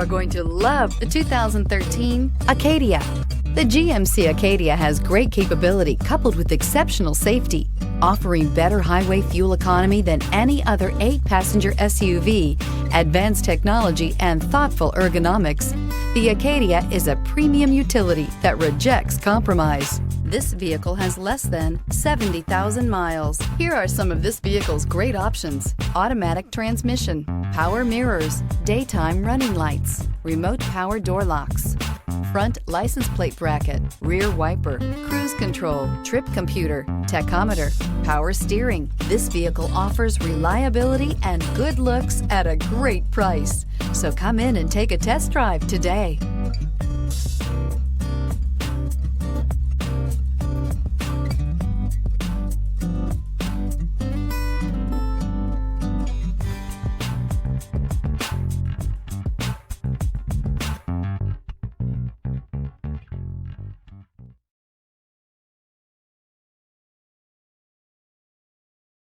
are going to love the 2013 Acadia. The GMC Acadia has great capability coupled with exceptional safety, offering better highway fuel economy than any other 8-passenger SUV, advanced technology, and thoughtful ergonomics. The Acadia is a premium utility that rejects compromise. This vehicle has less than 70,000 miles. Here are some of this vehicle's great options: automatic transmission, power mirrors, daytime running lights, remote power door locks, front license plate bracket, rear wiper, cruise control, trip computer, tachometer, power steering. This vehicle offers reliability and good looks at a great price. So come in and take a test drive today.